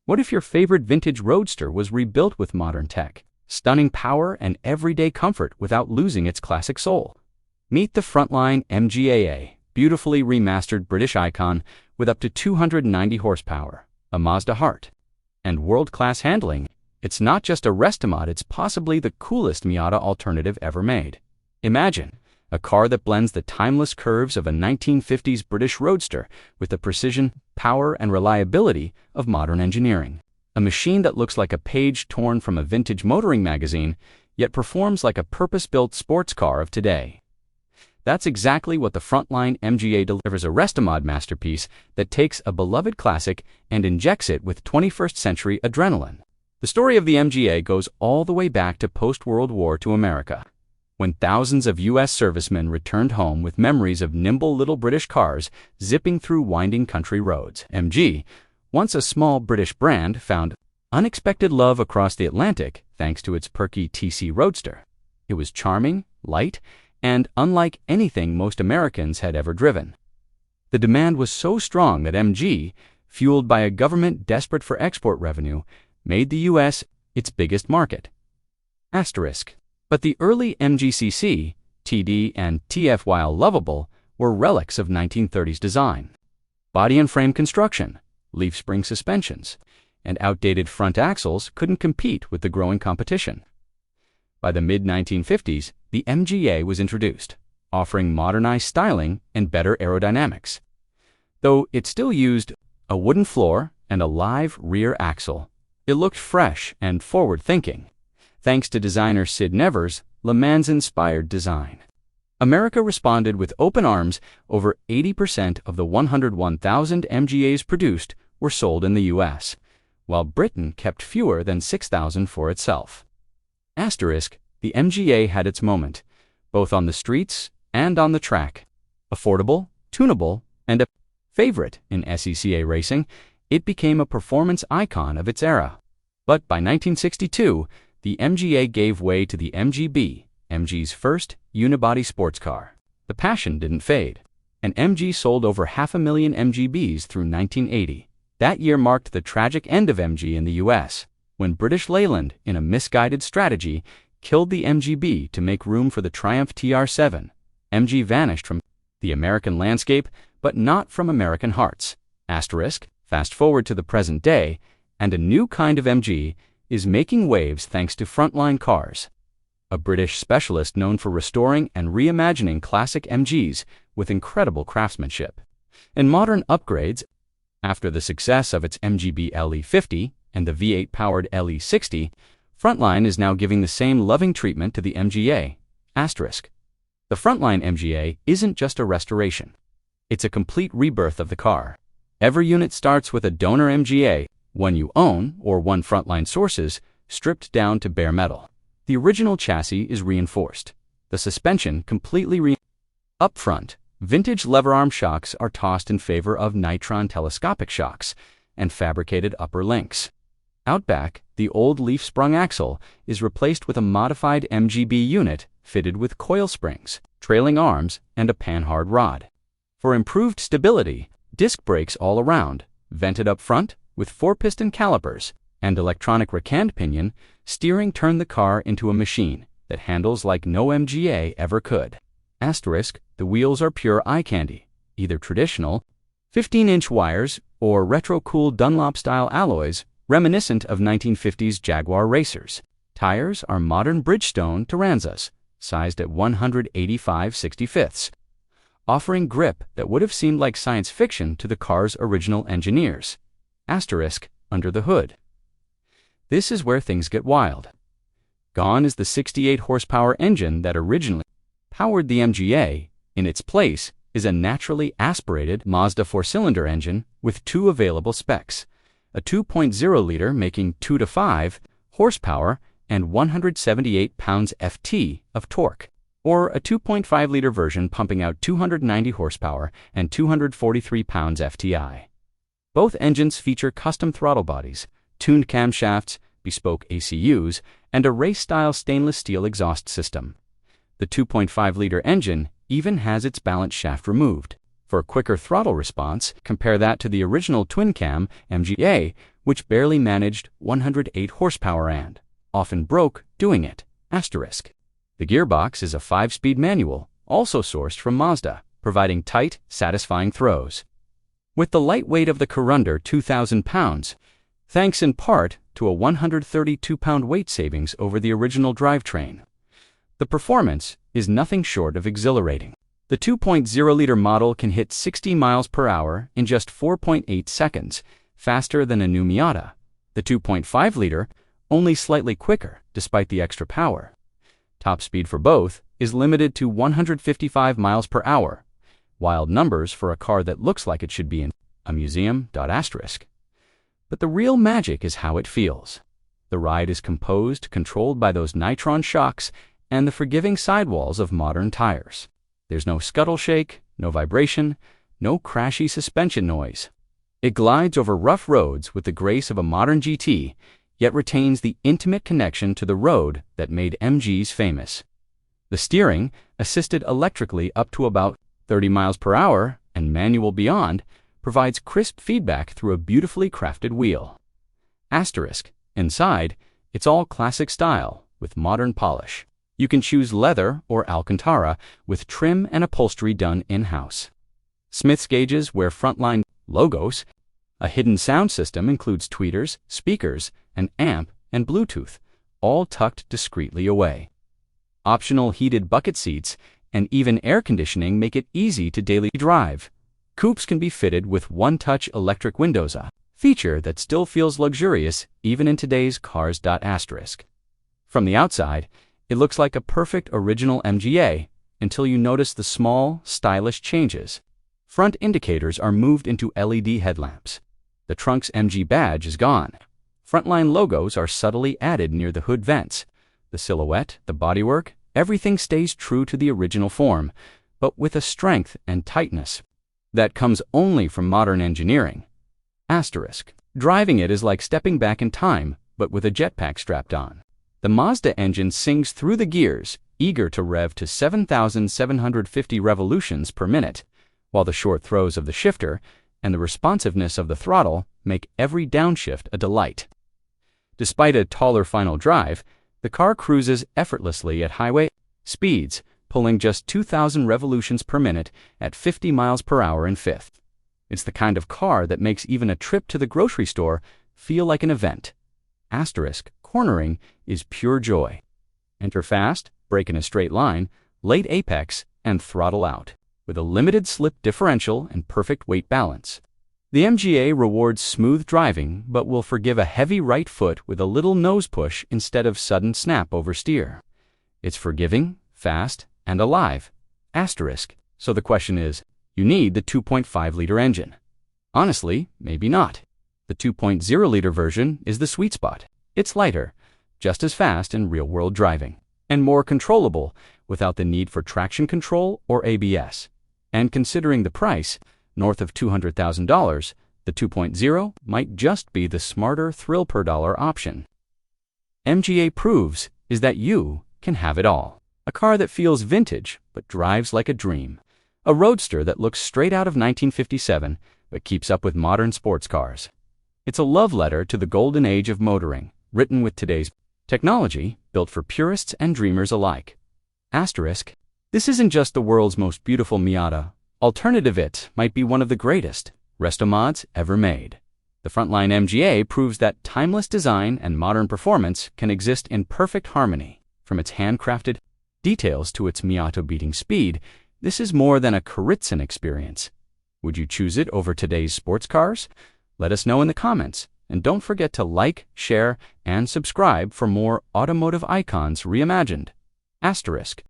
What if your favorite vintage roadster was rebuilt with modern tech, stunning power and everyday comfort without losing its classic soul? Meet the Frontline MGA, beautifully remastered British icon with up to 290 horsepower, a Mazda heart, and world-class handling. It's not just a Restomod, it's possibly the coolest Miata alternative ever made. Imagine a car that blends the timeless curves of a 1950s British roadster with the precision, power, and reliability of modern engineering. A machine that looks like a page torn from a vintage motoring magazine, yet performs like a purpose-built sports car of today. That's exactly what the Frontline MGA delivers, a Restomod masterpiece that takes a beloved classic and injects it with 21st century adrenaline. The story of the MGA goes all the way back to post-World War II America, when thousands of U.S. servicemen returned home with memories of nimble little British cars zipping through winding country roads. MG, once a small British brand, found unexpected love across the Atlantic thanks to its perky TC Roadster. It was charming, light, and unlike anything most Americans had ever driven. The demand was so strong that MG, fueled by a government desperate for export revenue, made the U.S. its biggest market. But the early MGCC, TD, and TF, while lovable, were relics of 1930s design. Body and frame construction, leaf spring suspensions, and outdated front axles couldn't compete with the growing competition. By the mid-1950s, the MGA was introduced, offering modernized styling and better aerodynamics. Though it still used a wooden floor and a live rear axle, it looked fresh and forward-thinking, thanks to designer Sid Never's Le Mans-inspired design. America responded with open arms. Over 80% of the 101,000 MGAs produced were sold in the U.S., while Britain kept fewer than 6,000 for itself. The MGA had its moment, both on the streets and on the track. Affordable, tunable, and a favorite in SECA racing, it became a performance icon of its era. But by 1962, the MGA gave way to the MGB, MG's first unibody sports car. The passion didn't fade, and MG sold over 500,000 MGBs through 1980. That year marked the tragic end of MG in the U.S., when British Leyland, in a misguided strategy, killed the MGB to make room for the Triumph TR7. MG vanished from the American landscape, but not from American hearts. Fast forward to the present day, and a new kind of MG is making waves thanks to Frontline Cars, a British specialist known for restoring and reimagining classic MGs with incredible craftsmanship and modern upgrades. After the success of its MGB LE50 and the V8-powered LE60, Frontline is now giving the same loving treatment to the MGA. The Frontline MGA isn't just a restoration. It's a complete rebirth of the car. Every unit starts with a donor MGA, one you own or one Frontline sources, stripped down to bare metal. The original chassis is reinforced, the suspension completely up front. Vintage lever arm shocks are tossed in favor of nitron telescopic shocks and fabricated upper links. Out back, the old leaf-sprung axle is replaced with a modified MGB unit fitted with coil springs, trailing arms, and a panhard rod. For improved stability, disc brakes all around, vented up front with 4-piston calipers, and electronic racand pinion steering turn the car into a machine that handles like no MGA ever could. The wheels are pure eye candy, either traditional 15-inch wires or retro-cool Dunlop-style alloys reminiscent of 1950s Jaguar racers. Tires are modern Bridgestone Turanzas, sized at 185/65, offering grip that would have seemed like science fiction to the car's original engineers. Under the hood. This is where things get wild. Gone is the 68-horsepower engine that originally powered the MGA. In its place is a naturally aspirated Mazda 4-cylinder engine with 2 available specs, a 2.0-liter making 2 to 5 horsepower and 178 pounds-ft of torque, or a 2.5-liter version pumping out 290 horsepower and 243 pounds-ft. Both engines feature custom throttle bodies, tuned camshafts, bespoke ACUs, and a race-style stainless steel exhaust system. The 2.5-liter engine even has its balance shaft removed. For a quicker throttle response, compare that to the original twin-cam MGA, which barely managed 108 horsepower and often broke doing it. Asterisk. The gearbox is a 5-speed manual, also sourced from Mazda, providing tight, satisfying throws. With the light weight of the car under 2,000 pounds, thanks in part to a 132-pound weight savings over the original drivetrain, the performance is nothing short of exhilarating. The 2.0-liter model can hit 60 miles per hour in just 4.8 seconds, faster than a new Miata. The 2.5-liter, only slightly quicker despite the extra power. Top speed for both is limited to 155 miles per hour. Wild numbers for a car that looks like it should be in a museum. Asterisk. But the real magic is how it feels. The ride is controlled by those nitron shocks and the forgiving sidewalls of modern tires. There's no scuttle shake, no vibration, no crashy suspension noise. It glides over rough roads with the grace of a modern GT, yet retains the intimate connection to the road that made MGs famous. The steering, assisted electrically up to about 30 miles per hour and manual beyond, provides crisp feedback through a beautifully crafted wheel. Asterisk. Inside, it's all classic style with modern polish. You can choose leather or Alcantara with trim and upholstery done in-house. Smith's gauges wear Frontline logos. A hidden sound system includes tweeters, speakers, an amp, and Bluetooth, all tucked discreetly away. Optional heated bucket seats and even air conditioning make it easy to daily drive. Coupes can be fitted with one-touch electric windows, a feature that still feels luxurious even in today's cars. Asterisk. From the outside, it looks like a perfect original MGA until you notice the small, stylish changes. Front indicators are moved into LED headlamps. The trunk's MG badge is gone. Frontline logos are subtly added near the hood vents. The silhouette, the bodywork, everything stays true to the original form, but with a strength and tightness that comes only from modern engineering. Asterisk. Driving it is like stepping back in time, but with a jetpack strapped on. The Mazda engine sings through the gears, eager to rev to 7,750 revolutions per minute, while the short throws of the shifter and the responsiveness of the throttle make every downshift a delight. Despite a taller final drive, the car cruises effortlessly at highway speeds, pulling just 2,000 revolutions per minute at 50 miles per hour in fifth. It's the kind of car that makes even a trip to the grocery store feel like an event. Asterisk. Cornering is pure joy. Enter fast, brake in a straight line, late apex, and throttle out, with a limited slip differential and perfect weight balance. The MGA rewards smooth driving, but will forgive a heavy right foot with a little nose push instead of sudden snap oversteer. It's forgiving, fast, and alive. Asterisk. So the question is, you need the 2.5-liter engine? Honestly, maybe not. The 2.0-liter version is the sweet spot. It's lighter, just as fast in real-world driving, and more controllable without the need for traction control or ABS. And considering the price, north of $200,000, the 2.0 might just be the smarter thrill per dollar option. MGA proves is that you can have it all. A car that feels vintage but drives like a dream. A roadster that looks straight out of 1957 but keeps up with modern sports cars. It's a love letter to the golden age of motoring, written with today's technology, built for purists and dreamers alike. Asterisk. This isn't just the world's most beautiful Miata. Alternative, it might be one of the greatest Restomods ever made. The Frontline MGA proves that timeless design and modern performance can exist in perfect harmony. From its handcrafted details to its Miata-beating speed, this is more than a Karitzen experience. Would you choose it over today's sports cars? Let us know in the comments. And don't forget to like, share, and subscribe for more automotive icons reimagined. Asterisk.